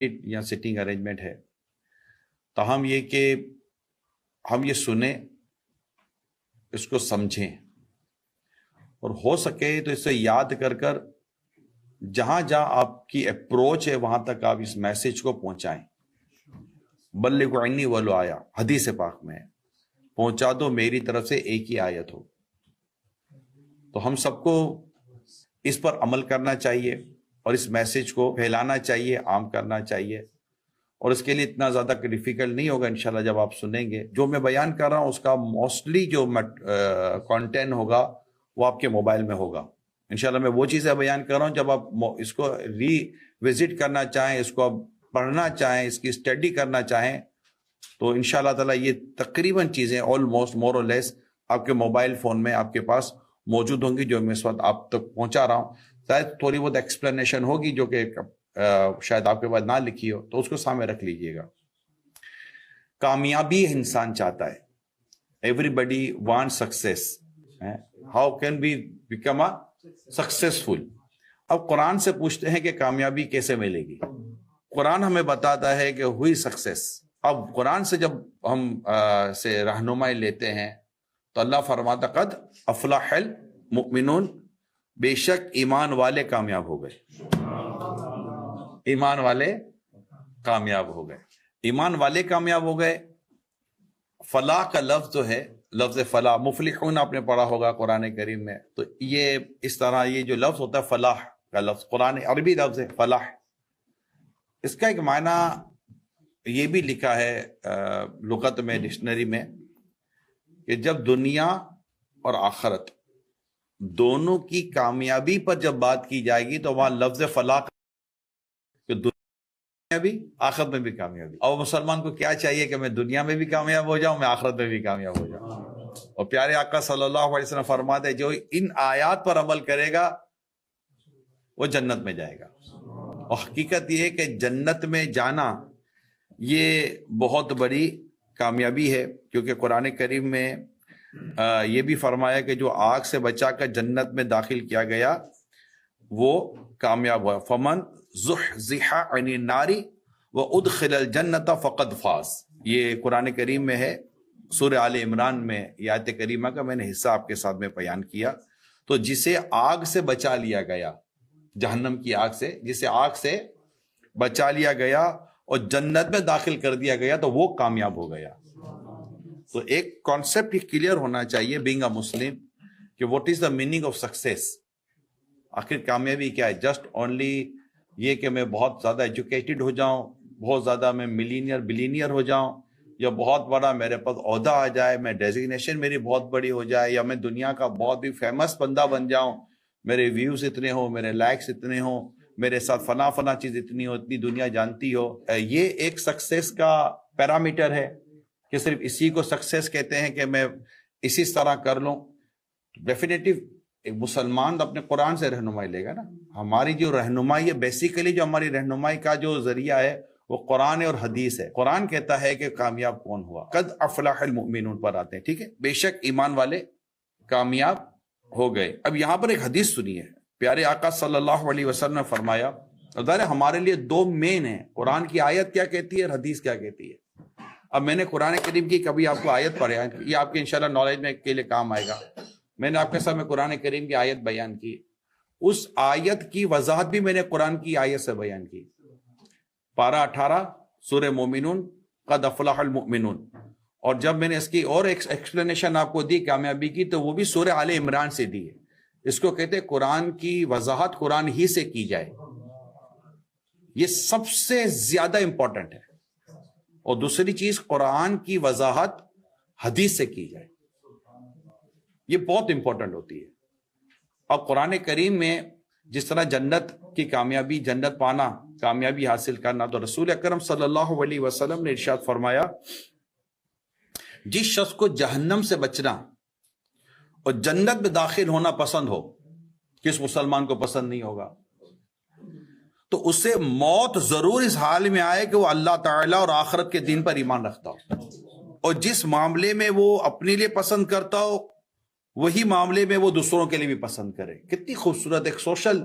یا sitting arrangement ہے، تاہم یہ کہ ہم یہ سنیں، اس کو سمجھیں، اور ہو سکے تو اسے یاد کر کر جہاں جہاں آپ کی اپروچ ہے وہاں تک آپ اس میسج کو پہنچائیں۔ بلغوا عنی ولو آیا، حدیث پاک میں ہے، پہنچا دو میری طرف سے ایک ہی آیت ہو۔ تو ہم سب کو اس پر عمل کرنا چاہیے اور اس میسج کو پھیلانا چاہیے، عام کرنا چاہیے، اور اس کے لیے اتنا زیادہ ڈیفیکلٹ نہیں ہوگا انشاءاللہ جب آپ سنیں گے۔ جو میں بیان کر رہا ہوں اس کا موسٹلی جو کانٹینٹ ہوگا وہ آپ کے موبائل میں ہوگا انشاءاللہ۔ میں وہ چیزیں بیان کر رہا ہوں، جب آپ اس کو ری وزٹ کرنا چاہیں، اس کو آپ پڑھنا چاہیں، اس کی اسٹڈی کرنا چاہیں، تو انشاءاللہ تعالیٰ یہ تقریباً چیزیں آلموسٹ مور اور لیس آپ کے موبائل فون میں آپ کے پاس موجود ہوں گی، جو میں اس وقت آپ تک پہنچا رہا ہوں۔ شاید تھوڑی بہت ایکسپلینیشن ہوگی جو کہ شاید آپ کے پاس نہ لکھی ہو، تو اس کو سامنے رکھ لیجئے گا۔ کامیابی انسان چاہتا ہے، everybody want success, how can we become successful. اب قرآن سے پوچھتے ہیں کہ کامیابی کیسے ملے گی؟ قرآن ہمیں بتاتا ہے کہ ہوئی سکسیس۔ اب قرآن سے جب ہم سے رہنمائی لیتے ہیں تو اللہ فرماتا قد افلح المؤمنون، بے شک ایمان والے کامیاب ہو گئے، ایمان والے کامیاب ہو گئے، ایمان والے کامیاب ہو گئے۔ فلاح کا لفظ جو ہے، لفظ فلاح، مفلحون آپ نے پڑھا ہوگا قرآن کریم میں، تو یہ اس طرح یہ جو لفظ ہوتا ہے فلاح کا لفظ، قرآن عربی لفظ ہے فلاح، اس کا ایک معنی یہ بھی لکھا ہے لغت میں، ڈکشنری میں، کہ جب دنیا اور آخرت دونوں کی کامیابی پر جب بات کی جائے گی تو وہاں لفظ فلاح کہ دنیا بھی آخرت میں بھی کامیابی۔ اور مسلمان کو کیا چاہیے کہ میں دنیا میں بھی کامیاب ہو جاؤں، میں آخرت میں بھی کامیاب ہو جاؤں۔ اور پیارے آقا صلی اللہ علیہ وسلم فرماتے ہیں جو ان آیات پر عمل کرے گا وہ جنت میں جائے گا۔ اور حقیقت یہ ہے کہ جنت میں جانا یہ بہت بڑی کامیابی ہے، کیونکہ قرآن کریم میں یہ بھی فرمایا کہ جو آگ سے بچا کر جنت میں داخل کیا گیا وہ کامیاب ہوا۔ فمن زحزح عن النار وادخل الجنت فقد فاز، یہ قرآن کریم میں ہے، سورہ آل عمران میں یہ آیت کریمہ کا میں نے حصہ آپ کے ساتھ میں بیان کیا۔ تو جسے آگ سے بچا لیا گیا، جہنم کی آگ سے، جسے آگ سے بچا لیا گیا اور جنت میں داخل کر دیا گیا تو وہ کامیاب ہو گیا۔ تو ایک کانسیپٹ کلیئر ہونا چاہیے بینگ اے مسلم کہ what is the meaning of success, آخر کامیابی کیا ہے؟ جسٹ اونلی یہ کہ میں بہت زیادہ ایجوکیٹڈ ہو جاؤں، بہت زیادہ میں ملینئر بلینئر ہو جاؤں، یا بہت بڑا میرے پاس عہدہ آ جائے، میں ڈیزگنیشن میری بہت بڑی ہو جائے، یا میں دنیا کا بہت ہی فیمس بندہ بن جاؤں، میرے ویوز اتنے ہوں، میرے لائکس اتنے ہوں، میرے ساتھ فلاں چیز اتنی ہو، اتنی دنیا جانتی ہو۔ یہ ایک سکسیس کا پیرامیٹر ہے کہ صرف اسی کو سکسیس کہتے ہیں کہ میں اسی طرح کر لوں؟ ڈیفینیٹو ایک مسلمان اپنے قرآن سے رہنمائی لے گا نا۔ ہماری جو رہنمائی ہے، بیسیکلی جو ہماری رہنمائی کا جو ذریعہ ہے وہ قرآن اور حدیث ہے۔ قرآن کہتا ہے کہ کامیاب کون ہوا، قد افلح المؤمنون پر آتے ہیں، ٹھیک ہے، بے شک ایمان والے کامیاب ہو گئے۔ اب یہاں پر ایک حدیث سنیے، پیارے آقا صلی اللہ علیہ وسلم نے فرمایا، ظاہر ہمارے لیے دو مین ہیں، قرآن کی آیت کیا کہتی ہے اور حدیث کیا کہتی ہے۔ اب میں نے قرآن کریم کی کبھی آپ کو آیت پڑھا، یہ آپ کے انشاءاللہ نالج میں کے لیے کام آئے گا۔ میں نے آپ کے سامنے قرآن کریم کی آیت بیان کی، اس آیت کی وضاحت بھی میں نے قرآن کی آیت سے بیان کی، پارہ 18 سورہ مومنون، قد افلح المؤمنون۔ اور جب میں نے اس کی اور ایکسپلینیشن آپ کو دی کامیابی کی، تو وہ بھی سورہ آل عمران سے دی ہے۔ اس کو کہتے ہیں قرآن کی وضاحت قرآن ہی سے کی جائے، یہ سب سے زیادہ امپورٹنٹ ہے۔ اور دوسری چیز، قرآن کی وضاحت حدیث سے کی جائے، یہ بہت امپورٹنٹ ہوتی ہے۔ اور قرآن کریم میں جس طرح جنت کی کامیابی، جنت پانا، کامیابی حاصل کرنا، تو رسول اکرم صلی اللہ علیہ وسلم نے ارشاد فرمایا، جس شخص کو جہنم سے بچنا اور جنت میں داخل ہونا پسند ہو، کس مسلمان کو پسند نہیں ہوگا، تو اسے موت ضرور اس حال میں آئے کہ وہ اللہ تعالیٰ اور آخرت کے دین پر ایمان رکھتا ہو، اور جس معاملے میں وہ اپنے لیے پسند کرتا ہو وہی معاملے میں وہ دوسروں کے لیے بھی پسند کرے۔ کتنی خوبصورت ایک سوشل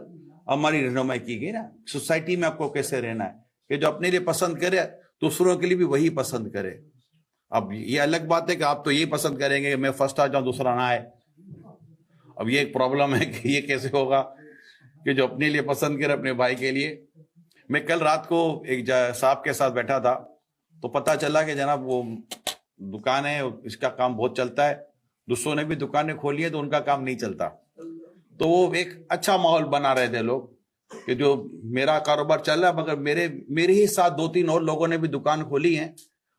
ہماری رہنمائی کی گئی نا، سوسائٹی میں آپ کو کیسے رہنا ہے، کہ جو اپنے لیے پسند کرے دوسروں کے لیے بھی وہی پسند کرے. اب یہ الگ بات ہے کہ آپ تو یہی پسند کریں گے کہ میں فرسٹ آ جاؤں دوسرا نہ آئے. اب یہ ایک پرابلم ہے کہ یہ کیسے ہوگا کہ جو اپنے لیے پسند کرے اپنے بھائی کے لیے. میں کل رات کو ایک صاحب کے ساتھ بیٹھا تھا تو پتا چلا کہ جناب وہ دکان ہے, اس کا کام بہت چلتا ہے, دوسروں نے بھی دکانیں کھولی ہیں تو ان کا کام نہیں چلتا. تو وہ ایک اچھا ماحول بنا رہے تھے لوگ کہ جو میرا کاروبار چل رہا ہے مگر میرے ہی ساتھ 2-3 اور لوگوں نے بھی دکان کھولی ہیں,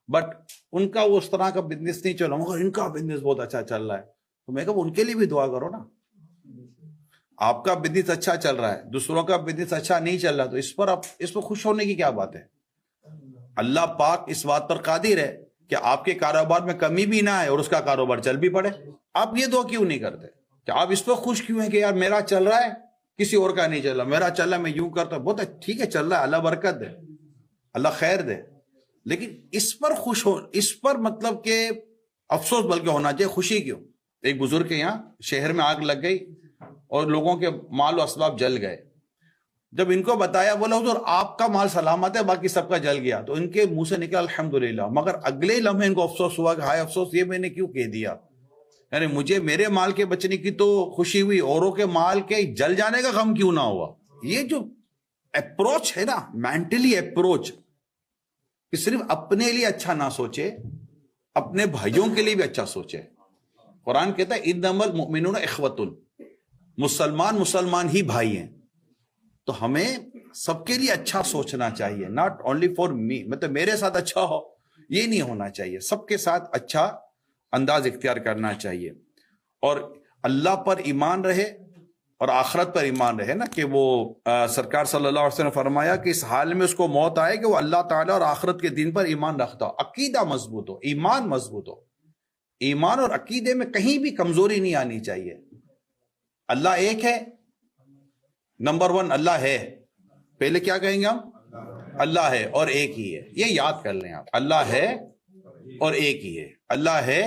بٹ ان کا اس طرح کا بزنس نہیں چل رہا مگر ان کا بزنس بہت اچھا چل رہا ہے. تو میں کہا ان کے لیے بھی دعا کرو نا. آپ کا بزنس اچھا چل رہا ہے, دوسروں کا بزنس اچھا نہیں چل رہا, تو اس پر خوش ہونے کی کیا بات ہے. اللہ پاک اس بات پر قادر ہے کہ آپ کے کاروبار میں کمی بھی نہ آئے اور اس کا کاروبار چل بھی پڑے. آپ یہ دعا کیوں نہیں کرتے کہ آپ اس پر خوش کیوں ہیں کہ یار میرا چل رہا ہے کسی اور کا نہیں چل رہا, میرا چل رہا ہے میں یوں کرتا ہوں, بہت ٹھیک ہے چل رہا ہے, اللہ برکت دے, اللہ خیر دے, لیکن اس پر خوش ہو, اس پر مطلب کہ افسوس بلکہ ہونا چاہیے, خوشی کیوں. ایک بزرگ کے یہاں شہر میں آگ لگ گئی اور لوگوں کے مال و اسباب جل گئے. جب ان کو بتایا بولا حضور آپ کا مال سلامت ہے باقی سب کا جل گیا, تو ان کے منہ سے نکلا الحمدللہ, مگر اگلے لمحے ان کو افسوس ہوا کہ ہائے افسوس یہ میں نے کیوں کہہ دیا. یعنی مجھے میرے مال کے بچنے کی تو خوشی ہوئی, اوروں کے مال کے جل جانے کا غم کیوں نہ ہوا. یہ جو اپروچ ہے نا, مینٹلی اپروچ, کہ صرف اپنے لیے اچھا نہ سوچے, اپنے بھائیوں کے لیے بھی اچھا سوچے. قرآن کہتا ہے انما المؤمنون اخوۃ, مسلمان ہی بھائی ہیں. تو ہمیں سب کے لیے اچھا سوچنا چاہیے, ناٹ اونلی فار می, مطلب میرے ساتھ اچھا ہو یہ نہیں ہونا چاہیے, سب کے ساتھ اچھا انداز اختیار کرنا چاہیے. اور اللہ پر ایمان رہے اور آخرت پر ایمان رہے نا, کہ وہ سرکار صلی اللہ علیہ وسلم نے فرمایا کہ اس حال میں اس کو موت آئے کہ وہ اللہ تعالیٰ اور آخرت کے دین پر ایمان رکھتا ہو, عقیدہ مضبوط ہو, ایمان مضبوط ہو. ایمان اور عقیدے میں کہیں بھی کمزوری نہیں آنی چاہیے. اللہ ایک ہے, نمبر 1 اللہ ہے, پہلے کیا کہیں گے ہم, اللہ ہے اور ایک ہی ہے, یہ یاد کر لیں آپ, اللہ ہے اور ایک ہی ہے. اللہ ہے,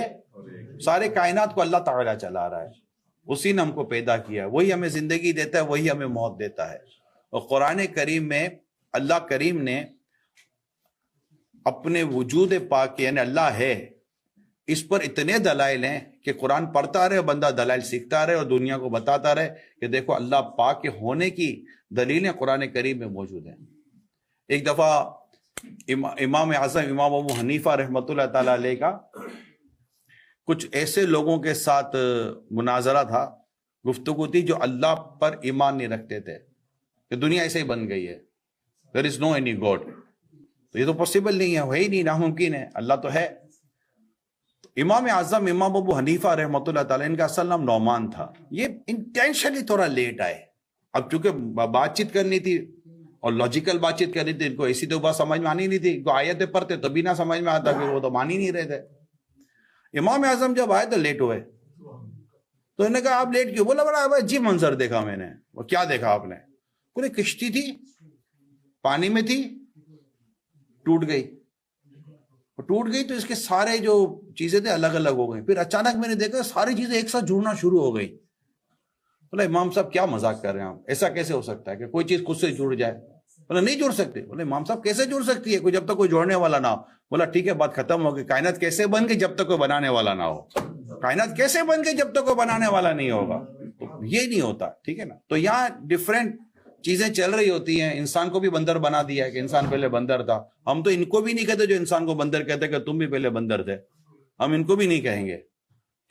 سارے کائنات کو اللہ تعالیٰ چلا رہا ہے, اسی نے ہم کو پیدا کیا ہے, وہی ہمیں زندگی دیتا ہے, وہی ہمیں موت دیتا ہے. اور قرآن کریم میں اللہ کریم نے اپنے وجود پاک یعنی اللہ ہے اس پر اتنے دلائل ہیں کہ قرآن پڑھتا رہے, بندہ دلائل سیکھتا رہے اور دنیا کو بتاتا رہے کہ دیکھو اللہ پاک کے ہونے کی دلیلیں قرآن کریم میں موجود ہیں. ایک دفعہ امام اعظم امام ابو حنیفہ رحمۃ اللہ تعالی علیہ کا کچھ ایسے لوگوں کے ساتھ مناظرہ تھا, گفتگو تھی, جو اللہ پر ایمان نہیں رکھتے تھے کہ دنیا ایسے ہی بن گئی ہے, there is no any God. تو یہ تو پاسبل نہیں ہے, ہی نہیں, ناممکن ہے, اللہ تو ہے. امام اعظم امام ابو حنیفہ رحمۃ اللہ تعالیٰ, ان کا اصل نام نعمان تھا. یہ انٹینشنلی تھوڑا لیٹ آئے, اب چونکہ بات چیت کرنی تھی اور لاجیکل بات چیت کرنی تھی, ان کو ایسی تو بات سمجھ میں آنی نہیں تھی, کو آیتیں پڑھتے تبھی نہ سمجھ میں آتا, کہ وہ تو مان ہی نہیں رہے تھے. امام اعظم جب آئے تو لیٹ ہوئے, تو انہوں نے کہا آپ لیٹ کیوں؟ بولا بڑا عجیب منظر دیکھا میں نے. وہ کیا دیکھا آپ نے؟ کوئی کشتی تھی, پانی میں تھی, ٹوٹ گئی تو اس کے سارے جو چیزیں تھے الگ الگ ہو گئی. پھر اچانک میں نے دیکھا ساری چیزیں ایک ساتھ جڑنا شروع ہو گئی. بولا امام صاحب کیا مذاق کر رہے ہیں آپ, ایسا کیسے ہو سکتا ہے کہ کوئی چیز خود سے جڑ جائے؟ بولا نہیں جڑ سکتے. بولے امام صاحب کیسے جڑ سکتی ہے کوئی جب تک کوئی جوڑنے والا نہ ہو؟ بولا ٹھیک ہے بات ختم ہو گئی. کائنات کیسے بن گئی جب تک کوئی بنانے والا نہ ہو؟ کائنات کیسے بن گئی جب تک کوئی بنانے والا نہیں ہوگا؟ یہ نہیں ہوتا, ٹھیک ہے نا. تو یہاں ڈفرینٹ چیزیں چل رہی ہوتی ہیں. انسان کو بھی بندر بنا دیا ہے کہ انسان پہلے بندر تھا. ہم تو ان کو بھی نہیں کہتے جو انسان کو بندر کہتے کہ تم بھی پہلے بندر تھے, ہم ان کو بھی نہیں کہیں گے,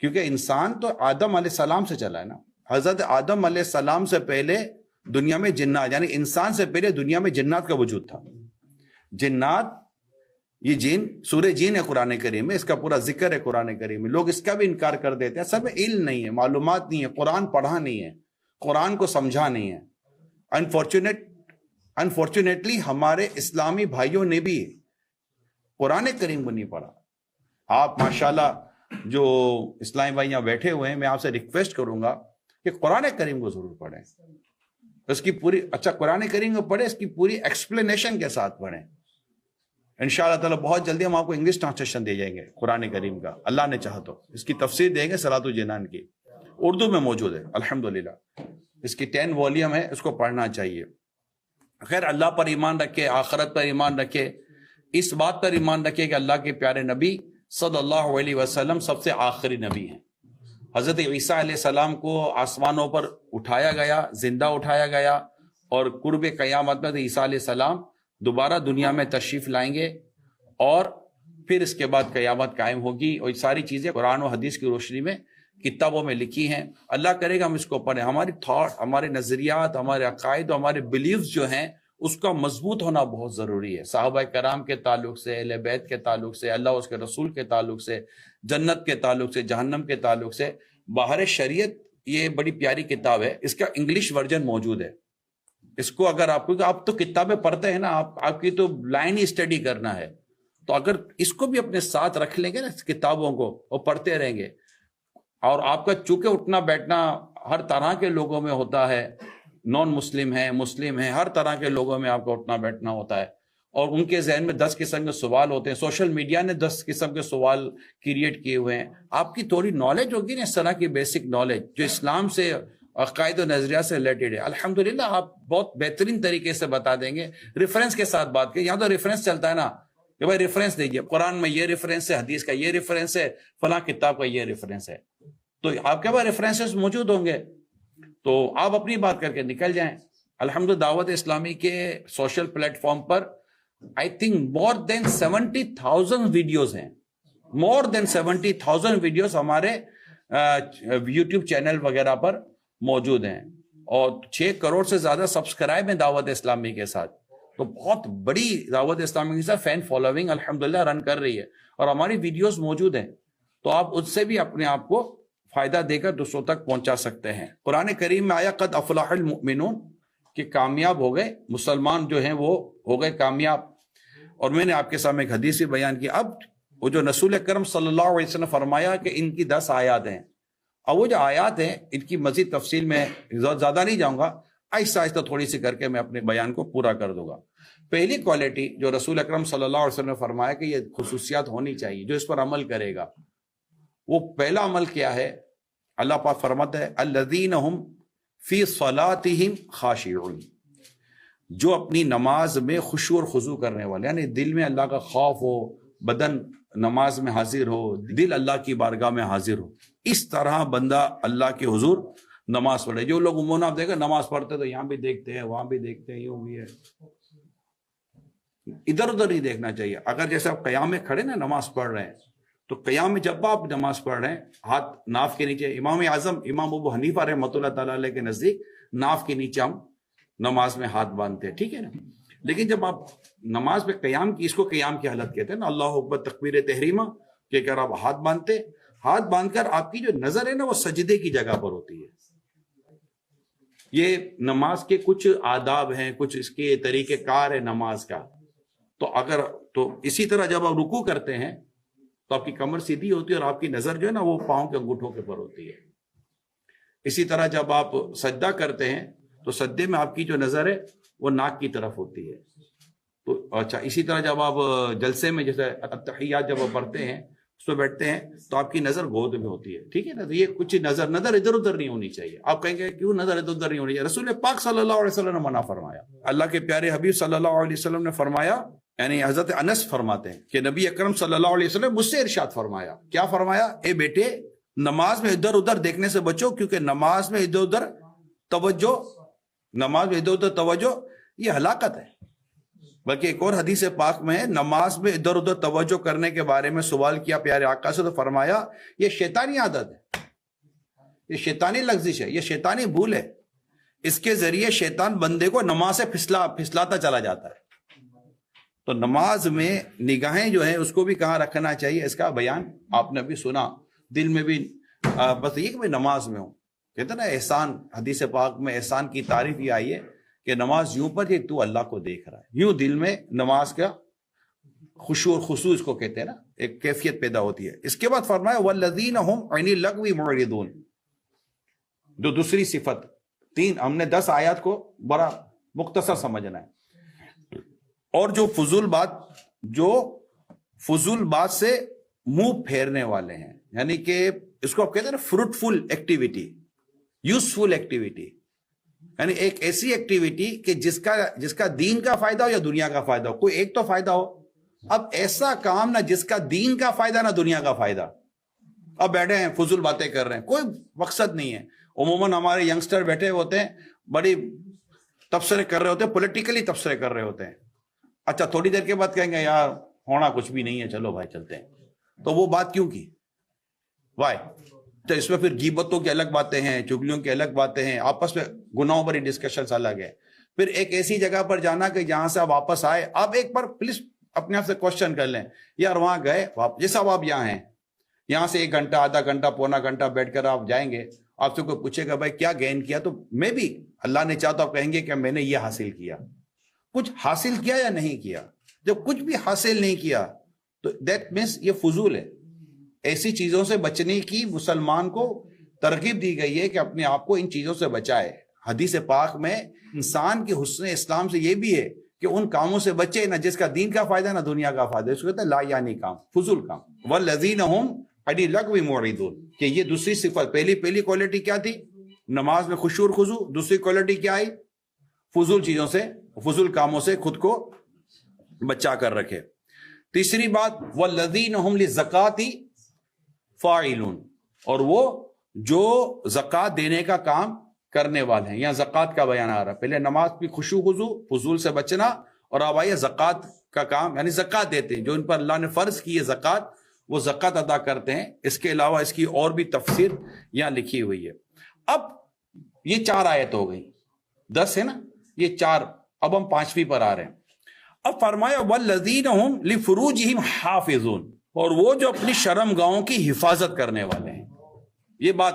کیونکہ انسان تو آدم علیہ السلام سے چلا ہے نا. حضرت آدم علیہ السلام سے پہلے دنیا میں جنات, یعنی انسان سے پہلے دنیا میں جنات کا وجود تھا. جنات, یہ جن سورہ جن ہے قرآن کریم میں, اس کا پورا ذکر ہے قرآن کریم میں. لوگ اس کا بھی انکار کر دیتے ہیں, سب علم نہیں ہے, معلومات نہیں ہے, قرآن پڑھا نہیں ہے, قرآن کو سمجھا نہیں ہے. انفارچونیٹلی ہمارے اسلامی بھائیوں نے بھی قرآن کریم کو نہیں پڑھا. آپ ماشاءاللہ جو اسلامی بھائی یہاں بیٹھے ہوئے ہیں, میں آپ سے ریکویسٹ کروں گا کہ قرآن کریم کو ضرور پڑھیں. اس کی پوری, اچھا قرآن کریم کو پڑھیں, اس کی پوری ایکسپلینیشن کے ساتھ پڑھیں. انشاءاللہ تعالیٰ بہت جلدی ہم آپ کو انگلش ٹرانسلیشن دے جائیں گے قرآن کریم کا, اللہ نے چاہا تو. اس کی تفسیر دیں گے صراط الجنان کی, اردو میں موجود ہے الحمدللہ. اس کی 10 والیوم ہے, اس کو پڑھنا چاہیے. خیر اللہ پر ایمان رکھے، آخرت پر ایمان رکھے، اس بات پر ایمان رکھے کہ اللہ کے پیارے نبی صلی اللہ علیہ وسلم سب سے آخری نبی ہیں۔ حضرت عیسیٰ علیہ السلام کو آسمانوں پر اٹھایا گیا، زندہ اٹھایا گیا، اور قرب قیامت میں عیسیٰ علیہ السلام دوبارہ دنیا میں تشریف لائیں گے، اور پھر اس کے بعد قیامت قائم ہوگی۔ اور یہ ساری چیزیں قرآن و حدیث کی روشنی میں کتابوں میں لکھی ہیں۔ اللہ کرے گا ہم اس کو پڑھیں، ہماری تھاٹ، ہمارے نظریات، ہمارے عقائد، ہمارے بلیفز جو ہیں اس کا مضبوط ہونا بہت ضروری ہے۔ صحابہ کرام کے تعلق سے، اہل بیت کے تعلق سے، اللہ اس کے رسول کے تعلق سے، جنت کے تعلق سے، جہنم کے تعلق سے۔ باہر شریعت یہ بڑی پیاری کتاب ہے، اس کا انگلش ورژن موجود ہے۔ اس کو اگر آپ کو، آپ تو کتابیں پڑھتے ہیں نا، آپ کی تو لائن ہی اسٹڈی کرنا ہے، تو اگر اس کو بھی اپنے ساتھ رکھ لیں گے نا، اس کتابوں کو، اور پڑھتے رہیں گے، اور آپ کا چونکہ اٹھنا بیٹھنا ہر طرح کے لوگوں میں ہوتا ہے، نان مسلم ہیں، مسلم ہیں، ہر طرح کے لوگوں میں آپ کا اٹھنا بیٹھنا ہوتا ہے، اور ان کے ذہن میں 10 قسم کے سوال ہوتے ہیں۔ سوشل میڈیا نے 10 قسم کے سوال کریٹ کیے ہوئے ہیں۔ آپ کی تھوڑی نالج ہوگی نا، اس طرح کی بیسک نالج جو اسلام سے، عقائد و نظریات سے ریلیٹڈ ہے، الحمدللہ آپ بہت بہترین طریقے سے بتا دیں گے، ریفرنس کے ساتھ بات کریں۔ یہاں تو ریفرنس چلتا ہے نا کہ بھائی ریفرنس دیجیے، قرآن میں یہ ریفرنس ہے، حدیث کا یہ ریفرنس ہے، فلاں کتاب کا یہ ریفرنس ہے، تو آپ کے پاس ریفرنسز موجود ہوں گے، تو آپ اپنی بات کر کے نکل جائیں۔ الحمدللہ دعوت اسلامی کے سوشل پلیٹ فارم پر I think more than 70,000 videos ہیں، مور دین 70,000 ویڈیوز ہمارے یوٹیوب چینل وغیرہ پر موجود ہیں، اور 6 کروڑ سے زیادہ سبسکرائب ہیں دعوت اسلامی کے ساتھ، تو بہت بڑی دعوت اسلامی کے ساتھ فین فالوونگ الحمدللہ رن کر رہی ہے، اور ہماری ویڈیوز موجود ہیں، تو آپ اس سے بھی اپنے آپ کو فائدہ دے کر دوسروں تک پہنچا سکتے ہیں۔ قرآن کریم میں آیا قد افلح المؤمنون، کہ کامیاب ہو گئے مسلمان جو ہیں، وہ ہو گئے کامیاب۔ اور میں نے آپ کے سامنے ایک حدیث بھی بیان کی۔ اب وہ جو رسول اکرم صلی اللہ علیہ وسلم نے فرمایا کہ ان کی 10 آیات ہیں، اب وہ جو آیات ہیں ان کی مزید تفصیل میں زیادہ نہیں جاؤں گا، آہستہ آہستہ تھوڑی سی کر کے میں اپنے بیان کو پورا کر دوں گا۔ پہلی کوالٹی جو رسول اکرم صلی اللہ علیہ وسلم نے فرمایا کہ یہ خصوصیات ہونی چاہیے جو اس پر عمل کرے گا، وہ پہلا عمل کیا ہے؟ اللہ پاک فرماتا ہے الذین ہم فی صلاتہم خاشعون، جو اپنی نماز میں خشوع اور خضوع کرنے والے، یعنی دل میں اللہ کا خوف ہو، بدن نماز میں حاضر ہو، دل اللہ کی بارگاہ میں حاضر ہو، اس طرح بندہ اللہ کے حضور نماز پڑھے۔ جو لوگ عموماً آپ دیکھیں نماز پڑھتے تو یہاں بھی دیکھتے ہیں، وہاں بھی دیکھتے ہیں، یوں بھی ہے، ادھر ادھر نہیں دیکھنا چاہیے۔ اگر جیسے آپ قیام میں کھڑے نا نماز پڑھ رہے ہیں، تو قیام میں جب آپ نماز پڑھ رہے ہیں ہاتھ ناف کے نیچے، امام اعظم امام ابو حنیفہ رحمۃ اللہ تعالیٰ علیہ کے نزدیک ناف کے نیچے ہم نماز میں ہاتھ باندھتے ہیں، ٹھیک ہے نا۔ لیکن جب آپ نماز میں قیام کی، اس کو قیام کی حالت کہتے ہیں نا، اللہ اکبر تکبیر تحریمہ، کہ اگر آپ ہاتھ باندھتے، ہاتھ باندھ کر آپ کی جو نظر ہے نا وہ سجدے کی جگہ پر ہوتی ہے۔ یہ نماز کے کچھ آداب ہیں، کچھ اس کے طریقہ کار ہے نماز کا۔ تو اسی طرح جب آپ رکوع کرتے ہیں تو آپ کی کمر سیدھی ہوتی ہے، اور آپ کی نظر جو ہے نا وہ پاؤں کے انگوٹھوں کے پر ہوتی ہے۔ اسی طرح جب آپ سجدہ کرتے ہیں تو سجدے میں آپ کی جو نظر ہے وہ ناک کی طرف ہوتی ہے۔ تو اچھا، اسی طرح جب آپ جلسے میں جیسے التحیات جب آپ پڑھتے ہیں، اس پہ بیٹھتے ہیں، تو آپ کی نظر گود میں ہوتی ہے، ٹھیک ہے نا۔ تو یہ کچھ نظر ادھر ادھر نہیں ہونی چاہیے۔ آپ کہیں گے کیوں نظر ادھر ادھر نہیں ہونی چاہیے؟ رسول پاک صلی اللہ علیہ وسلم نے منع فرمایا۔ اللہ کے پیارے حبیب صلی اللہ علیہ وسلم نے فرمایا، یعنی حضرت انس فرماتے ہیں کہ نبی اکرم صلی اللہ علیہ وسلم مجھ سے ارشاد فرمایا، کیا فرمایا؟ اے بیٹے، نماز میں ادھر ادھر دیکھنے سے بچو، کیونکہ نماز میں ادھر ادھر توجہ یہ ہلاکت ہے۔ بلکہ ایک اور حدیث پاک میں ہے، نماز میں ادھر ادھر توجہ کرنے کے بارے میں سوال کیا پیارے آقا سے، تو فرمایا یہ شیطانی عادت ہے، یہ شیطانی لغزش ہے، یہ شیطانی بھول ہے، اس کے ذریعے شیطان بندے کو نماز سے پھسلاتا چلا جاتا ہے۔ تو نماز میں نگاہیں جو ہیں اس کو بھی کہاں رکھنا چاہیے، اس کا بیان آپ نے بھی سنا، دل میں بھی بس یہ کہ میں نماز میں ہوں۔ کہتے نا احسان، حدیث پاک میں احسان کی تعریف یہ آئی ہے کہ نماز یوں پڑھ کہ تو اللہ کو دیکھ رہا ہے، یوں دل میں نماز کا خشوع اور خضوع اس کو کہتے ہیں نا، ایک کیفیت پیدا ہوتی ہے۔ اس کے بعد فرمایا والذین هم عن اللغو معرضون، جو دوسری صفت، ہم نے 10 آیات کو بڑا مختصر سمجھنا ہے۔ اور جو فضول بات سے منہ پھیرنے والے ہیں، یعنی کہ اس کو آپ کہتے ہیں نا فروٹفل ایکٹیویٹی، یوزفل ایکٹیویٹی، یعنی ایک ایسی ایکٹیویٹی کہ جس کا دین کا فائدہ ہو یا دنیا کا فائدہ ہو، کوئی ایک تو فائدہ ہو. اب ایسا کام نہ جس کا دین کا فائدہ نہ دنیا کا فائدہ، اب بیٹھے ہیں فضول باتیں کر رہے ہیں، کوئی مقصد نہیں ہے. عموماً ہمارے ینگسٹر بیٹھے ہوتے ہیں، بڑی تبصرے کر رہے ہوتے ہیں، پولیٹیکلی تبصرے کر رہے ہوتے ہیں. اچھا تھوڑی دیر کے بعد کہیں گے یار ہونا کچھ بھی نہیں ہے، چلو بھائی چلتے ہیں. تو وہ بات کیوں کی؟ وائی؟ تو اس میں پھر غیبتوں کی الگ باتیں ہیں، چگلیوں کی الگ باتیں ہیں، آپس میں گناہوں بری ڈسکشنز الگ ہے. پھر ایک ایسی جگہ پر جانا کہ جہاں سے آپ واپس آئے، آپ ایک بار پلیز اپنے آپ سے کوشچن کر لیں، یار وہاں گئے جیسا آپ یہاں ہیں، یہاں سے 1 گھنٹہ آدھا گھنٹہ پونا گھنٹہ بیٹھ کر آپ جائیں گے، آپ سے کوئی پوچھے گا بھائی کیا گین کیا، تو میں بھی اللہ نے چاہتا آپ کہیں گے کہ میں نے یہ حاصل کیا. کچھ حاصل کیا یا نہیں کیا؟ جب کچھ بھی حاصل نہیں کیا تو دیٹ مینس یہ فضول ہے. ایسی چیزوں سے بچنے کی مسلمان کو ترغیب دی گئی ہے کہ اپنے آپ کو ان چیزوں سے بچائے. حدیث پاک میں انسان کے حسن اسلام سے یہ بھی ہے کہ ان کاموں سے بچے نہ جس کا دین کا فائدہ نہ دنیا کا فائدہ. اس کو کہتے ہیں لا یعنی کام، فضول کام. والذین هم عن اللغو معرضون، کہ یہ دوسری صفت. پہلی کوالٹی کیا تھی؟ نماز میں خشوع اور خضوع. دوسری کوالٹی کیا آئی؟ فضول چیزوں سے، فضول کاموں سے خود کو بچا کر رکھے. تیسری بات والذین هم للزکاۃ فاعلون، اور وہ جو زکوٰۃ دینے کا کام کرنے والے ہیں. یہاں زکوٰۃ کا بیان آ رہا ہے. پہلے نماز کی خشوع خضوع، فضول سے بچنا، اور اب آئیے زکوٰۃ کا کام، یعنی زکوٰۃ دیتے ہیں جو ان پر اللہ نے فرض کی ہے زکوٰۃ، وہ زکوٰۃ ادا کرتے ہیں. اس کے علاوہ اس کی اور بھی تفسیر یہاں لکھی ہوئی ہے. اب یہ 4 آیت ہو گئی، 10 ہے نا، یہ 4. اب ہم 5ویں پر آ رہے ہیں. اب فرمایا والذین هم لفروجہم حافظون، اور وہ جو اپنی شرم گاہوں کی حفاظت کرنے والے ہیں. یہ بات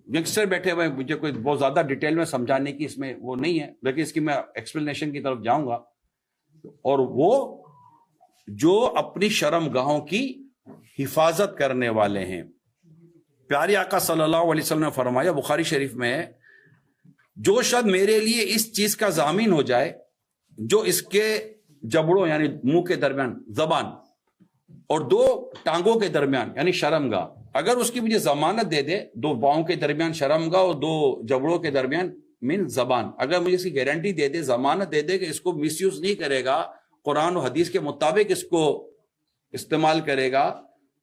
ینگسٹر بیٹھے ہوئے، مجھے کوئی بہت زیادہ ڈیٹیل میں سمجھانے کی اس میں وہ نہیں ہے، لیکن اس کی میں ایکسپلینیشن کی طرف جاؤں گا. اور وہ جو اپنی شرم گاہوں کی حفاظت کرنے والے ہیں. پیارے آقا صلی اللہ علیہ وسلم نے فرمایا بخاری شریف میں، جو شخص میرے لیے اس چیز کا ضامن ہو جائے جو اس کے جبڑوں یعنی منہ کے درمیان زبان اور 2 ٹانگوں کے درمیان یعنی شرم گاہ، اگر اس کی مجھے ضمانت دے دے، 2 باؤں کے درمیان شرم گاہ اور 2 جبڑوں کے درمیان من زبان، اگر مجھے اس کی گارنٹی دے دے، ضمانت دے دے کہ اس کو مس یوز نہیں کرے گا، قرآن و حدیث کے مطابق اس کو استعمال کرے گا،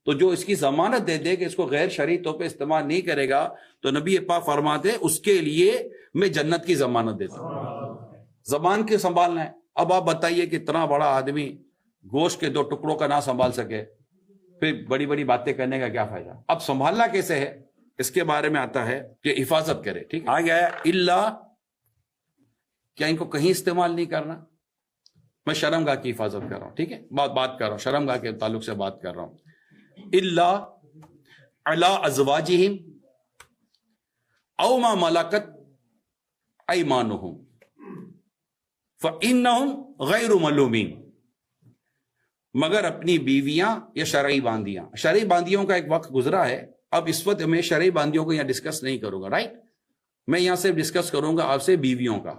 تو جو اس کی ضمانت دے دے کہ اس کو غیر شرعی طور پہ استعمال نہیں کرے گا، تو نبی پاک فرماتے اس کے لیے میں جنت کی ضمانت دیتا ہوں. زبان کے سنبھالنا ہے. اب آپ بتائیے کہ اتنا بڑا آدمی گوشت کے 2 ٹکڑوں کا نہ سنبھال سکے، پھر بڑی بڑی باتیں کرنے کا کیا فائدہ؟ اب سنبھالنا کیسے ہے اس کے بارے میں آتا ہے کہ حفاظت کرے. ٹھیک آ گیا ہے اللہ، کیا ان کو کہیں استعمال نہیں کرنا؟ میں شرم گاہ کی حفاظت کر رہا ہوں. ٹھیک ہے، بات کر رہا ہوں، شرم گاہ کے تعلق سے بات کر رہا ہوں. اللہ علی ازواجہم او ما ملکت ایمانہم فإنہم غیر ملومین، مگر اپنی بیویاں یا شرعی باندیاں. شرعی باندیوں کا ایک وقت گزرا ہے، اب اس وقت میں شرعی باندیوں کو یہاں ڈسکس نہیں کروں گا. رائٹ، میں یہاں سے ڈسکس کروں گا آپ سے بیویوں کا،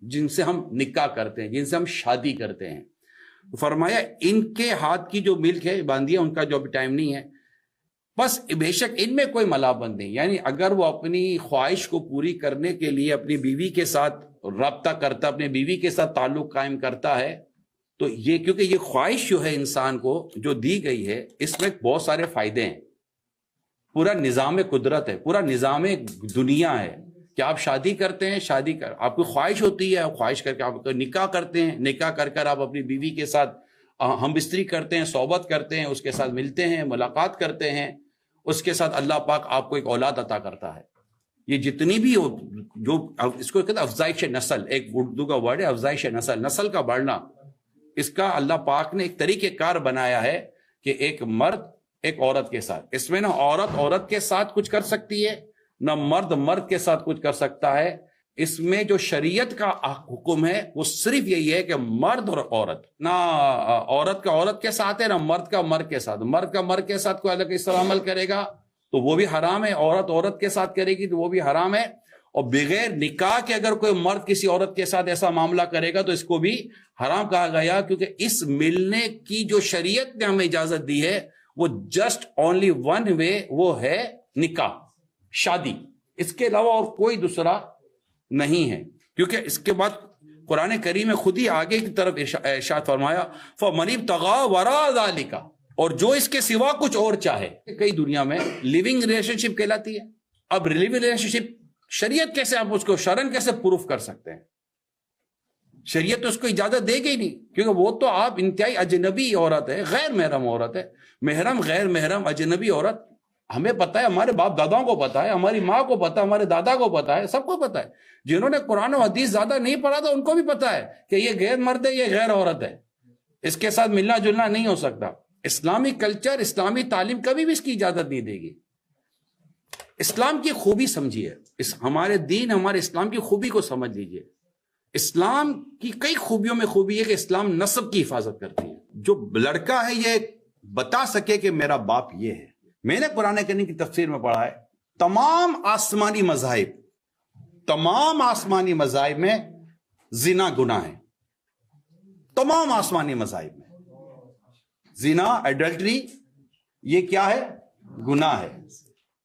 جن سے ہم نکاح کرتے ہیں، جن سے ہم شادی کرتے ہیں. فرمایا ان کے ہاتھ کی جو ملک ہے باندیاں، ان کا جو ابھی ٹائم نہیں ہے، بس بے شک ان میں کوئی ملابند نہیں. یعنی اگر وہ اپنی خواہش کو پوری کرنے کے لیے اپنی بیوی کے ساتھ رابطہ کرتا، اپنی بیوی کے ساتھ تعلق قائم کرتا ہے، تو یہ کیونکہ یہ خواہش جو ہے انسان کو جو دی گئی ہے، اس میں بہت سارے فائدے ہیں. پورا نظام قدرت ہے، پورا نظام دنیا ہے کہ آپ شادی کرتے ہیں، آپ کو خواہش ہوتی ہے، خواہش کر کے آپ نکاح کرتے ہیں، نکاح کر کر آپ اپنی بیوی کے ساتھ ہم بستری کرتے ہیں، صحبت کرتے ہیں، اس کے ساتھ ملتے ہیں، ملاقات کرتے ہیں، اس کے ساتھ اللہ پاک آپ کو ایک اولاد عطا کرتا ہے. یہ جتنی بھی جو اس کو کہتے ہیں افزائش نسل، ایک اردو کا ورڈ ہے افزائش نسل، نسل کا بڑھنا، اس کا اللہ پاک نے ایک طریقہ کار بنایا ہے کہ ایک مرد ایک عورت کے ساتھ، اس میں نہ عورت کے ساتھ کچھ کر سکتی ہے، نہ مرد کے ساتھ کچھ کر سکتا ہے. اس میں جو شریعت کا حکم ہے وہ صرف یہی ہے کہ مرد اور عورت، نہ عورت کا عورت کے ساتھ ہے، نہ مرد کا مرد کے ساتھ. مرد کا مرد کے ساتھ کوئی الگ اس طرح عمل کرے گا تو وہ بھی حرام ہے، عورت کے ساتھ کرے گی تو وہ بھی حرام ہے. اور بغیر نکاح کے اگر کوئی مرد کسی عورت کے ساتھ ایسا معاملہ کرے گا تو اس کو بھی حرام کہا گیا، کیونکہ اس ملنے کی جو شریعت نے ہمیں اجازت دی ہے وہ جسٹ اونلی ون وے، وہ ہے نکاح، شادی. اس کے علاوہ اور کوئی دوسرا نہیں ہے. کیونکہ اس کے بعد قرآن کریم میں خود ہی آگے کی طرف ارشاد فرمایا فَمَنِ ابْتَغَىٰ وَرَاءَ ذَلِكَ، اور جو اس کے سوا کچھ اور چاہے. کئی دنیا میں لیونگ ریلیشن شپ کہلاتی ہے. اب لیونگ ریلیشن شپ شریعت کیسے آپ اس کو شرعن کیسے پروف کر سکتے ہیں؟ شریعت تو اس کو اجازت دے گی نہیں، کیونکہ وہ تو آپ انتہائی اجنبی عورت ہے، غیر محرم عورت ہے. محرم غیر محرم اجنبی عورت ہمیں پتہ ہے، ہمارے باپ داداؤں کو پتہ ہے، ہماری ماں کو پتہ ہے، ہمارے دادا کو پتہ ہے، سب کو پتہ ہے. جنہوں نے قرآن و حدیث زیادہ نہیں پڑھا تھا ان کو بھی پتہ ہے کہ یہ غیر مرد ہے، یہ غیر عورت ہے، اس کے ساتھ ملنا جلنا نہیں ہو سکتا. اسلامی کلچر، اسلامی تعلیم کبھی بھی اس کی اجازت نہیں دے گی. اسلام کی خوبی سمجھیے، ہمارے دین، ہمارے اسلام کی خوبی کو سمجھ لیجئے. اسلام کی کئی خوبیوں میں خوبی ہے کہ اسلام نسب کی حفاظت کرتی ہے. جو لڑکا ہے یہ بتا سکے کہ میرا باپ یہ ہے. میں نے قرآن کریم کی تفسیر میں پڑھا ہے تمام آسمانی مذاہب میں زنا گناہ ہے. تمام آسمانی مذاہب میں زنا، ایڈلٹری، یہ کیا ہے؟ گناہ ہے.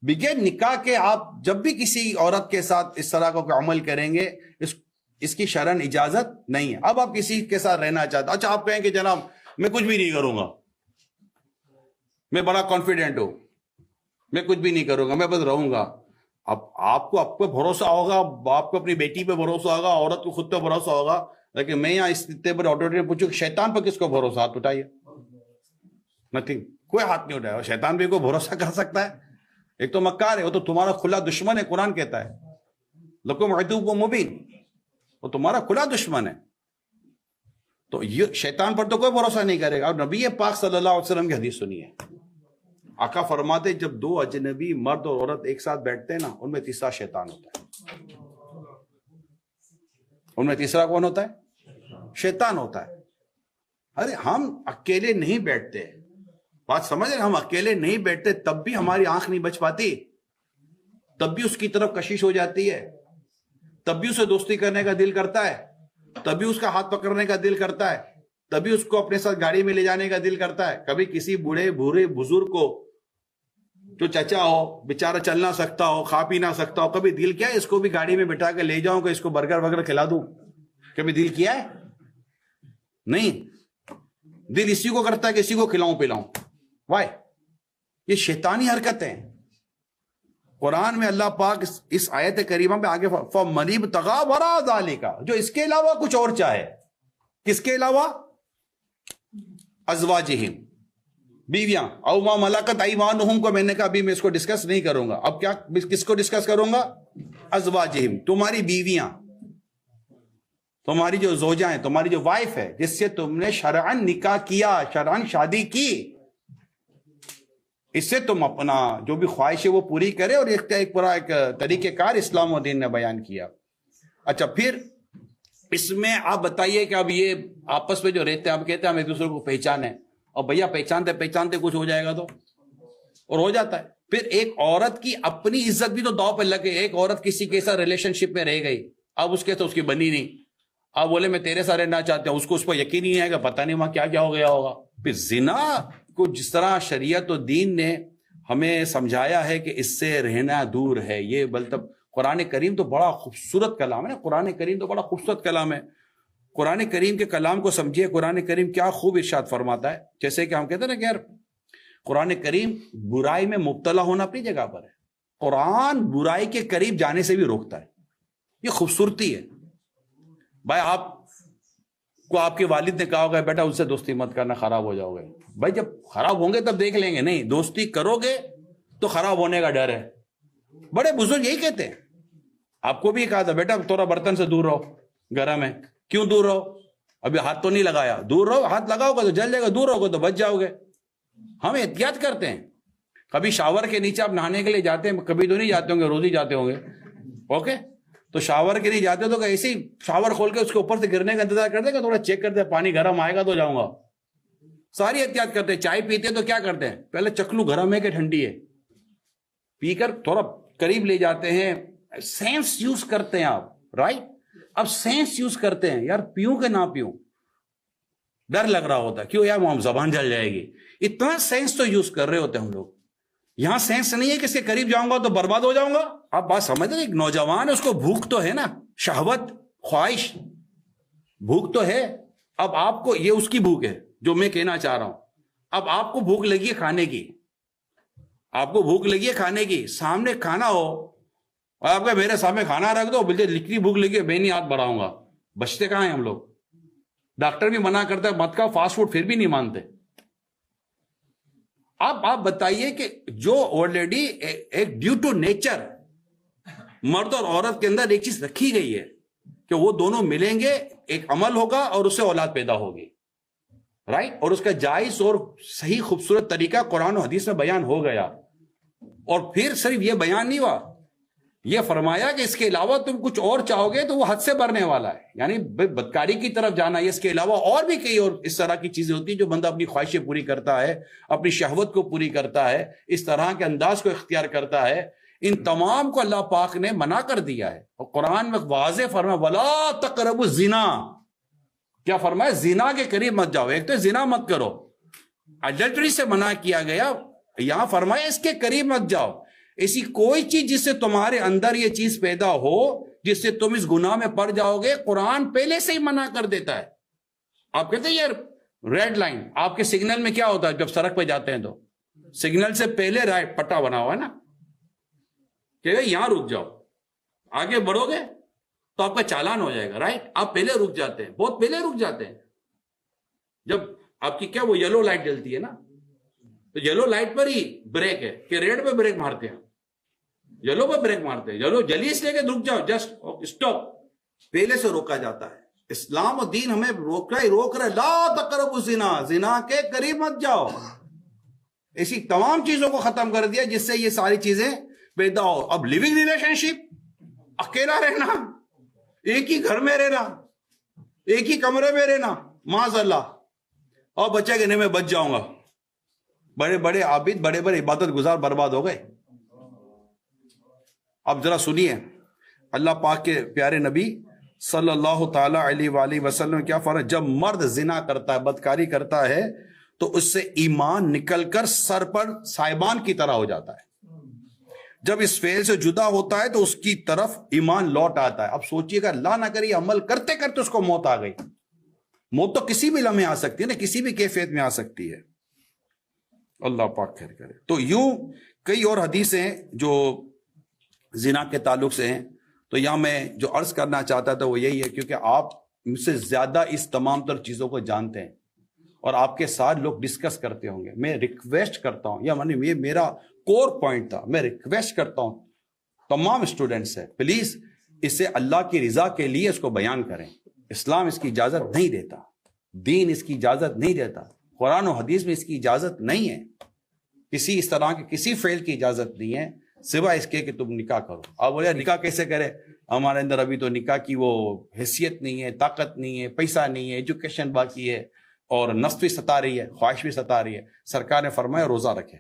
بغیر نکاح کے آپ جب بھی کسی عورت کے ساتھ اس طرح کا عمل کریں گے اس کی شرعن اجازت نہیں ہے. اب آپ کسی کے ساتھ رہنا چاہتے، اچھا آپ کہیں کہ جناب میں کچھ بھی نہیں کروں گا، میں بڑا کانفیڈنٹ ہوں، میں کچھ بھی نہیں کروں گا، میں بس رہوں گا. اب آپ کو بھروسہ ہوگا، آپ کو اپنی بیٹی پہ بھروسہ ہوگا، عورت کو خود پہ بھروسہ ہوگا، لیکن میں یہاں اس اتنے بڑے آڈیٹوریم پوچھوں کہ شیطان پر کس کو بھروسہ؟ ہاتھ اٹھائیے. نتھنگ، کوئی ہاتھ نہیں اٹھایا. شیطان بھی کوئی بھروسہ کر سکتا ہے؟ ایک تو مکار ہے، وہ تو تمہارا کھلا دشمن ہے. قرآن کہتا ہے لکم عدو مبین، وہ تمہارا کھلا دشمن ہے. تو یہ شیطان پر تو کوئی بھروسہ نہیں کرے گا. اور نبی پاک صلی اللہ علیہ وسلم کی حدیث سنیے، آقا فرماتے جب دو اجنبی مرد اور عورت ایک ساتھ بیٹھتے ہیں نا، ان میں تیسرا شیطان ہوتا ہے. ان میں تیسرا کون ہوتا ہے؟ شیطان ہوتا ہے. ارے ہم اکیلے نہیں بیٹھتے، بات سمجھ رہے، ہم اکیلے نہیں بیٹھتے تب بھی ہماری آنکھ نہیں بچ پاتی، تب بھی اس کی طرف کشش ہو جاتی ہے، تب بھی اسے دوستی کرنے کا دل کرتا ہے، تب بھی اس کا ہاتھ پکڑنے کا دل کرتا ہے، تبھی اس کو اپنے ساتھ گاڑی میں لے جانے کا دل کرتا ہے. کبھی کسی بوڑھے بزرگ کو جو چچا ہو، بیچارہ چل نہ سکتا ہو، کھا پی نہ سکتا ہو، کبھی دل کیا ہے اس کو بھی گاڑی میں بٹھا کے لے جاؤں کہ اس کو برگر وغیرہ کھلا دوں؟ کبھی دل کیا ہے؟ نہیں. دل اسی کو کرتا ہے کہ اسی کو کھلاؤں پلاؤں. وائی؟ یہ شیطانی حرکت ہے. قرآن میں اللہ پاک اس آیت کریمہ میں آگے فَمَنِ ابْتَغَىٰ وَرَاءَ ذَلِكَ، جو اس کے علاوہ کچھ اور چاہے. کس کے علاوہ؟ ازواجہم، بیویاں. او ما ملکت ایمانہم کو میں نے کہا ابھی میں اس کو ڈسکس نہیں کروں گا. اب کیا کس کو ڈسکس کروں گا؟ ازواجہم، تمہاری بیویاں، تمہاری جو زوجہ ہیں، تمہاری جو وائف ہے جس سے تم نے شرعن نکاح کیا، شرعن شادی کی، اس سے تم اپنا جو بھی خواہش ہے وہ پوری کرے. اور ایک پورا ایک طریقہ کار اسلام و دین نے بیان کیا. اچھا پھر اس میں آپ بتائیے کہ اب یہ آپس میں جو رہتے ہیں، آپ کہتے ہیں ہم ایک دوسرے کو پہچانے، اور بھیا پہچانتے کچھ ہو جائے گا تو، اور ہو جاتا ہے. پھر ایک عورت کی اپنی عزت بھی تو داؤ پہ لگے. ایک عورت کسی کے ساتھ ریلیشن شپ میں رہ گئی، اب اس کے تو اس کی بنی نہیں، اب بولے میں تیرے ساتھ رہنا چاہتے ہیں، اس کو اس پر یقین نہیں ہے کہ پتہ نہیں وہاں کیا کیا ہو گیا ہوگا. پھر زنا کو جس طرح شریعت و دین نے ہمیں سمجھایا ہے کہ اس سے رہنا دور ہے، یہ مطلب قرآن کریم تو بڑا خوبصورت کلام ہے نا. قرآن کریم تو بڑا خوبصورت کلام ہے. قرآن کریم کے کلام کو سمجھیے. قرآن کریم کیا خوب ارشاد فرماتا ہے. جیسے کہ ہم کہتے ہیں نا کہ یار قرآن کریم برائی میں مبتلا ہونا اپنی جگہ پر ہے، قرآن برائی کے قریب جانے سے بھی روکتا ہے. یہ خوبصورتی ہے. بھائی آپ کو آپ کے والد نے کہا ہوگا بیٹا ان سے دوستی مت کرنا، خراب ہو جاؤ گے. بھائی جب خراب ہوں گے تب دیکھ لیں گے، نہیں دوستی کرو گے تو خراب ہونے کا ڈر ہے. بڑے بزرگ یہی کہتے ہیں. آپ کو بھی کہا تھا بیٹا تھوڑا برتن سے دور رہو، گرم ہے. کیوں دور رہو؟ ابھی ہاتھ تو نہیں لگایا. دور رہو، ہاتھ لگاؤ گے تو جل جائے گا، دور رہو گے تو بچ جاؤ گے. ہم احتیاط کرتے ہیں. کبھی شاور کے نیچے آپ نہانے کے لیے جاتے ہیں، کبھی تو نہیں جاتے ہوں گے، روز ہی جاتے ہوں گے. اوکے، تو شاور کے لیے جاتے ہو تو ایسے ہی شاور کھول کے اس کے اوپر سے گرنے کا انتظار کرتے ہیں کہ تھوڑا چیک کرتے ہیں پانی گرم آئے گا تو جاؤں گا. ساری احتیاط کرتے ہیں. چائے پیتے ہیں تو کیا کرتے ہیں؟ پہلے چکلو گرم ہے کہ ٹھنڈی ہے، پی کر تھوڑا قریب لے جاتے ہیں. سینس یوز کرتے ہیں آپ، رائٹ؟ اب سینس یوز کرتے ہیں، یار پیوں کہ نہ پیوں، ڈر لگ رہا ہوتا ہے. کیوں یار وہاں زبان جل جائے گی. اتنا سینس تو یوز کر رہے ہوتے ہیں ہم لوگ. یہاں سینس نہیں ہے کہ اس کے قریب جاؤں گا تو برباد ہو جاؤں گا. آپ بات سمجھ رہے، ایک نوجوان ہے، اس کو بھوک تو ہے نا، شہوت خواہش بھوک تو ہے. اب آپ کو یہ اس کی بھوک ہے جو میں کہنا چاہ رہا ہوں. اب آپ کو بھوک لگی ہے کھانے کی, آپ کو بھوک لگی ہے کھانے کی, سامنے کھانا ہو اور آپ کہ میرے سامنے کھانا رکھ دو, بولتے لکھنی بھوک لگی ہے میں نہیں ہاتھ بڑھاؤں گا. بچتے کہاں ہیں ہم لوگ؟ ڈاکٹر بھی منع کرتا ہے مت کھاؤ فاسٹ فوڈ, پھر بھی نہیں مانتے. اب آپ بتائیے کہ جو آلریڈی ایک ڈیو ٹو نیچر مرد اور عورت کے اندر ایک چیز رکھی گئی ہے کہ وہ دونوں ملیں گے, ایک عمل ہوگا اور اس سے اولاد پیدا ہوگی, رائٹ. اور اس کا جائز اور صحیح خوبصورت طریقہ قرآن و حدیث میں بیان ہو گیا. اور پھر صرف یہ بیان نہیں ہوا, یہ فرمایا کہ اس کے علاوہ تم کچھ اور چاہو گے تو وہ حد سے بڑھنے والا ہے, یعنی بدکاری کی طرف جانا ہے. اس کے علاوہ اور بھی کئی اور اس طرح کی چیزیں ہوتی ہیں جو بندہ اپنی خواہشیں پوری کرتا ہے, اپنی شہوت کو پوری کرتا ہے, اس طرح کے انداز کو اختیار کرتا ہے. ان تمام کو اللہ پاک نے منع کر دیا ہے. اور قرآن میں واضح فرمایا وَلَا تَقْرَبُوا الزِّنَا, کیا فرمایا؟ زنا کے قریب مت جاؤ. ایک تو زنا مت کرو, ایڈلٹری سے منع کیا گیا, یہاں فرمایا اس کے قریب مت جاؤ. ایسی کوئی چیز جس سے تمہارے اندر یہ چیز پیدا ہو جس سے تم اس گناہ میں پڑ جاؤ گے, قرآن پہلے سے ہی منع کر دیتا ہے. آپ کہتے ہیں یار ریڈ لائن, آپ کے سگنل میں کیا ہوتا ہے جب سڑک پہ جاتے ہیں تو سگنل سے پہلے رائٹ پٹا بنا ہوا ہے نا, کہ یہاں رک جاؤ, آگے بڑھو گے تو آپ کا چالان ہو جائے گا, رائٹ. آپ پہلے رک جاتے ہیں, بہت پہلے رک جاتے ہیں. جب آپ کی کیا وہ یلو لائٹ جلتی ہے نا, تو یلو لائٹ پر ہی بریک ہے کہ ریڈ پہ بریک مارتے ہیں, یلو پہ بریک مارتے ہیں. یلو جلی اس لیے کہ رک جاؤ, جسٹ اسٹاپ, پہلے سے روکا جاتا ہے. اسلام و دین ہمیں روک رہا ہے, لا تقربوا الزنا, زنا کے قریب مت جاؤ. ایسی تمام چیزوں کو ختم کر دیا جس سے یہ ساری چیزیں پیدا ہو. اب لیونگ ریلیشن شپ, اکیلا رہنا, ایک ہی گھر میں رہنا, ایک ہی کمرے میں رہنا, معاذ اللہ, اور بچے کہنے میں بچ جاؤں گا. بڑے بڑے عابد, بڑے بڑے عبادت گزار برباد ہو گئے. اب ذرا سنیے اللہ پاک کے پیارے نبی صلی اللہ تعالی علیہ وآلہ وسلم کیا فرمایا, جب مرد زنا کرتا ہے, بدکاری کرتا ہے, تو اس سے ایمان نکل کر سر پر سائبان کی طرح ہو جاتا ہے. جب اس فعل سے جدا ہوتا ہے تو اس کی طرف ایمان لوٹ آتا ہے. اب سوچئے گا اللہ نہ کرے عمل کرتے کرتے اس کو موت آ گئی. موت تو کسی بھی لمحے آ سکتی ہے نا, کسی بھی کیفیت میں آ سکتی ہے. اللہ پاک خیر کرے. تو یوں کئی اور حدیثیں جو زنا کے تعلق سے ہیں. تو یہاں میں جو عرض کرنا چاہتا تھا وہ یہی ہے, کیونکہ آپ مجھ سے زیادہ اس تمام تر چیزوں کو جانتے ہیں اور آپ کے ساتھ لوگ ڈسکس کرتے ہوں گے. میں ریکویسٹ کرتا ہوں, یا یہ میرا کور پوائنٹ تھا, میں ریکویسٹ کرتا ہوں تمام اسٹوڈنٹس سے, پلیز اسے اللہ کی رضا کے لیے اس کو بیان کریں. اسلام اس کی اجازت نہیں دیتا, دین اس کی اجازت نہیں دیتا, قرآن و حدیث میں اس کی اجازت نہیں ہے, کسی اس طرح کے کسی فعل کی اجازت نہیں ہے سوائے اس کے کہ تم نکاح کرو. آپ بولے نکاح کیسے کرے, ہمارے اندر ابھی تو نکاح کی وہ حیثیت نہیں ہے, طاقت نہیں ہے, پیسہ نہیں ہے, ایجوکیشن باقی ہے, اور نفس بھی ستا رہی ہے, خواہش بھی ستا رہی ہے. سرکار نے فرمایا روزہ رکھے,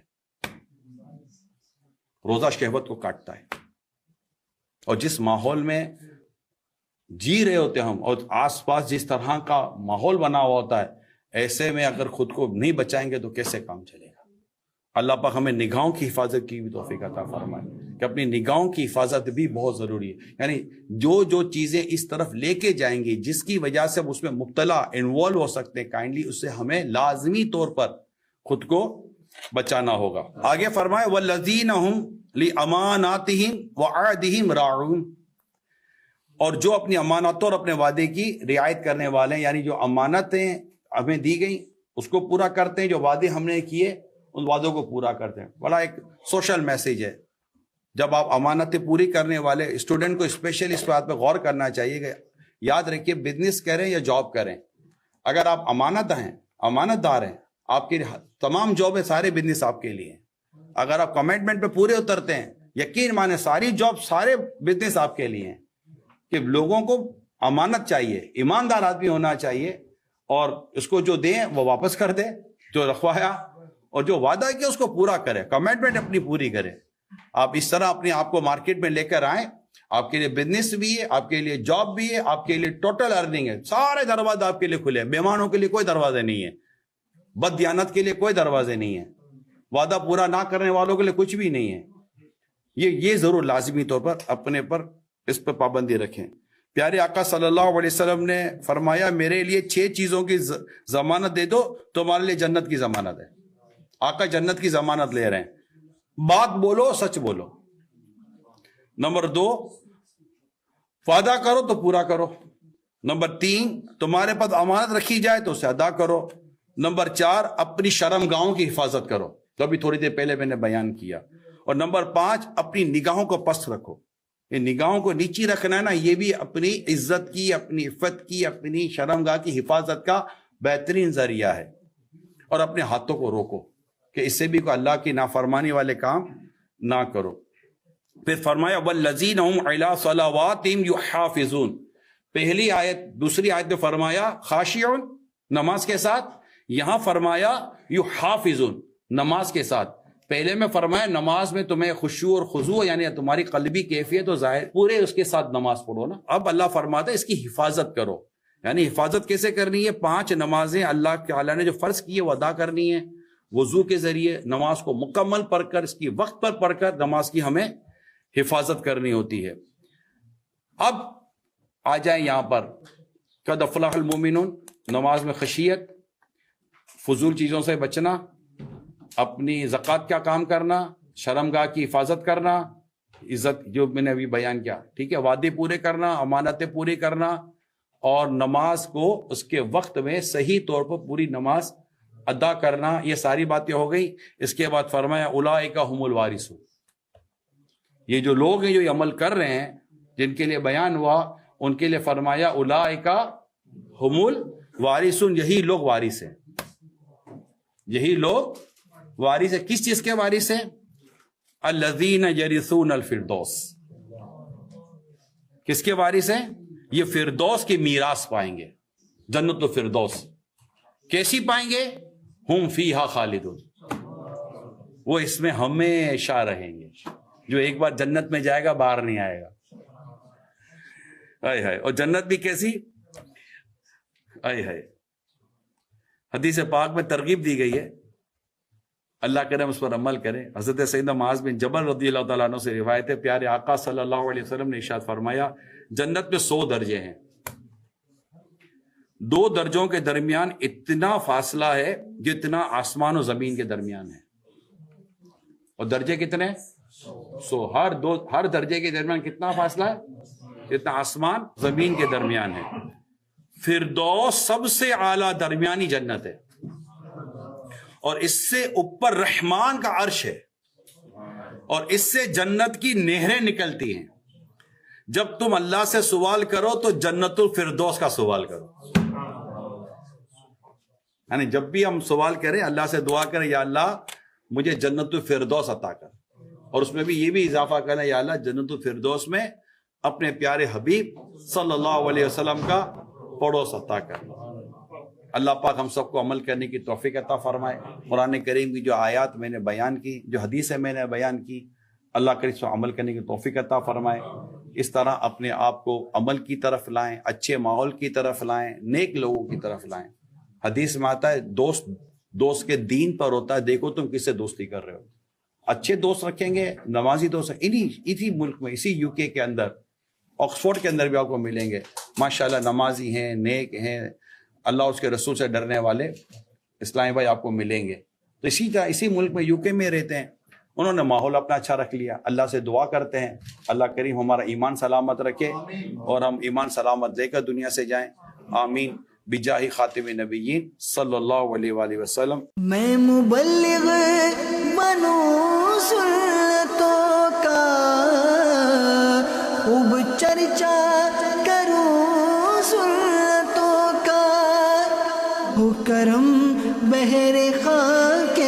روزہ شہوت کو کاٹتا ہے. اور جس ماحول میں جی رہے ہوتے ہم, اور آس پاس جس طرح کا ماحول بنا ہوا ہوتا ہے, ایسے میں اگر خود کو نہیں بچائیں گے تو کیسے کام چلے گا. اللہ پاک ہمیں نگاہوں کی حفاظت کی بھی توفیق عطا فرمائے, کہ اپنی نگاہوں کی حفاظت بھی بہت ضروری ہے. یعنی جو چیزیں اس طرف لے کے جائیں گی جس کی وجہ سے ہم اس میں مبتلا انوالو ہو سکتے ہیں کائنڈلی, اس سے ہمیں لازمی طور پر خود کو بچانا ہوگا. آگے فرمائے والذین هم لاماناتہم وعہدہم راعون, اور جو اپنی امانتوں اور اپنے وعدے کی رعایت کرنے والے ہیں, یعنی جو امانتیں ہمیں دی گئیں اس کو پورا کرتے ہیں, جو وعدے ہم نے کیے ان وعدوں کو پورا کرتے ہیں. بڑا ایک سوشل میسج ہے. جب آپ امانتیں پوری کرنے والے اسٹوڈنٹ کو اسپیشلی اس بات پہ غور کرنا چاہیے کہ یاد رکھیے بزنس کریں یا جاب کریں, اگر آپ امانت دار ہیں, آپ کے تمام جاب ہے, سارے بزنس آپ کے لیے ہیں. اگر آپ کمٹمنٹ پہ پورے اترتے ہیں, یقین مانے ساری جاب سارے بزنس آپ کے لیے ہیں. کہ لوگوں کو امانت چاہیے, ایماندار آدمی ہونا چاہیے, اور اس کو جو دیں وہ واپس کر دے, جو رکھوایا, اور جو وعدہ کیا اس کو پورا کرے, کمٹمنٹ اپنی پوری کرے. آپ اس طرح اپنے آپ کو مارکیٹ میں لے کر آئیں, آپ کے لیے بزنس بھی ہے, آپ کے لیے جاب بھی ہے, آپ کے لیے ٹوٹل ارننگ ہے, سارے دروازے آپ کے لیے کھلے ہیں. بیمانوں کے لیے کوئی دروازے نہیں ہے, بد دیانت کے لیے کوئی دروازے نہیں ہے, وعدہ پورا نہ کرنے والوں کے لیے کچھ بھی نہیں ہے. یہ ضرور لازمی طور پر اپنے پر اس پر پابندی رکھیں. پیارے آقا صلی اللہ علیہ وسلم نے فرمایا میرے لیے 6 چیزوں کی ضمانت دے دو، تمہارے لیے جنت کی ضمانت ہے۔ آقا جنت کی ضمانت لے رہے ہیں، بات بولو سچ بولو۔ نمبر 2، وعدہ کرو تو پورا کرو۔ نمبر 3، تمہارے پاس امانت رکھی جائے تو اسے ادا کرو۔ نمبر 4، اپنی شرم گاہوں کی حفاظت کرو، تو ابھی تھوڑی دیر پہلے میں نے بیان کیا۔ اور نمبر 5، اپنی نگاہوں کو پست رکھو۔ یہ نگاہوں کو نیچی رکھنا ہے نا، یہ بھی اپنی عزت کی، اپنی عفت کی، اپنی شرم گاہ کی حفاظت کا بہترین ذریعہ ہے۔ اور اپنے ہاتھوں کو روکو کہ اس سے بھی کوئی اللہ کی نافرمانی والے کام نہ کرو۔ پھر فرمایا والذین هم علی صلواتہم یحافظون، پہلی آیت، دوسری آیت میں فرمایا خاشعون نماز کے ساتھ، یہاں فرمایا یحافظون نماز کے ساتھ۔ پہلے میں فرمایا نماز میں تمہیں خشوع اور خضوع یعنی تمہاری قلبی کیفیت و ظاہر پورے اس کے ساتھ نماز پڑھو نا۔ اب اللہ فرماتا ہے اس کی حفاظت کرو، یعنی حفاظت کیسے کرنی ہے؟ 5 نمازیں اللہ تعالیٰ نے جو فرض کی ہے وہ ادا کرنی ہے، وضو کے ذریعے نماز کو مکمل پڑھ کر، اس کی وقت پر پڑھ کر نماز کی ہمیں حفاظت کرنی ہوتی ہے۔ اب آ جائیں یہاں پر قد افلح المومنون، نماز میں خشیت، فضول چیزوں سے بچنا، اپنی زکوٰۃ کا کام کرنا، شرمگاہ کی حفاظت کرنا، عزت جو میں نے ابھی بیان کیا، ٹھیک ہے، وعدے پورے کرنا، امانتیں پوری کرنا، اور نماز کو اس کے وقت میں صحیح طور پر پوری نماز ادا کرنا، یہ ساری باتیں ہو گئی۔ اس کے بعد فرمایا اولئک هم الوارثون، یہ جو لوگ ہیں جو یہ عمل کر رہے ہیں جن کے لیے بیان ہوا، ان کے لیے فرمایا اولئک هم الوارثون، یہی لوگ وارث ہیں، یہی لوگ وارث ہے۔ کس چیز کے وارث ہیں؟ الذین یرثون الفردوس، کس کے وارث ہیں؟ یہ فردوس کی میراث پائیں گے، جنت الفردوس۔ کیسی پائیں گے؟ ہم فیہا خالدون، وہ اس میں ہمیشہ رہیں گے۔ جو ایک بار جنت میں جائے گا باہر نہیں آئے گا۔ آئے ہائے، اور جنت بھی کیسی؟ آئے ہائے، حدیث پاک میں ترغیب دی گئی ہے، اللہ کرے ہم اس پر عمل کریں۔ حضرت سیدنا معاذ بن جبل رضی اللہ تعالیٰ عنہ سے روایت ہے، پیارے آقا صلی اللہ علیہ وسلم نے ارشاد فرمایا جنت میں 100 درجے ہیں، 2 درجوں کے درمیان اتنا فاصلہ ہے جتنا آسمان و زمین کے درمیان ہے۔ اور درجے کتنے؟ 100۔ ہر درجے کے درمیان کتنا فاصلہ ہے؟ جتنا آسمان زمین کے درمیان ہے۔ فردوس سب سے اعلیٰ درمیانی جنت ہے، اور اس سے اوپر رحمان کا عرش ہے، اور اس سے جنت کی نہریں نکلتی ہیں۔ جب تم اللہ سے سوال کرو تو جنت الفردوس کا سوال کرو، یعنی جب بھی ہم سوال کریں اللہ سے دعا کریں یا اللہ مجھے جنت الفردوس عطا کر، اور اس میں بھی یہ بھی اضافہ کریں یا اللہ جنت الفردوس میں اپنے پیارے حبیب صلی اللہ علیہ وسلم کا پڑوس عطا کر۔ اللہ پاک ہم سب کو عمل کرنے کی توفیق عطا فرمائے۔ قرآن کریم کی جو آیات میں نے بیان کی، جو حدیثیں میں نے بیان کی، اللہ کریم سے عمل کرنے کی توفیق عطا فرمائے۔ اس طرح اپنے آپ کو عمل کی طرف لائیں، اچھے ماحول کی طرف لائیں، نیک لوگوں کی طرف لائیں۔ حدیث میں آتا ہے دوست کے دین پر ہوتا ہے، دیکھو تم کس سے دوستی کر رہے ہو۔ اچھے دوست رکھیں گے، نمازی دوست، اسی ملک میں، اسی UK کے اندر، آکسفورڈ کے اندر بھی آپ کو ملیں گے ماشاءاللہ، نمازی ہیں، نیک ہیں، اللہ اس کے رسول سے ڈرنے والے اسلامی بھائی آپ کو ملیں گے۔ تو اسی طرح اسی ملک میں UK میں رہتے ہیں، انہوں نے ماحول اپنا اچھا رکھ لیا۔ اللہ سے دعا کرتے ہیں اللہ کریم ہمارا ایمان سلامت رکھے اور ہم ایمان سلامت لے کر دنیا سے جائیں، آمین، بجاہ خاتم نبیین صلی اللہ علیہ وآلہ وسلم۔ میں مبلغ بنوں سنتوں کا، خوب چرچا کروں سنتوں کا، ہو کرم بہر خاک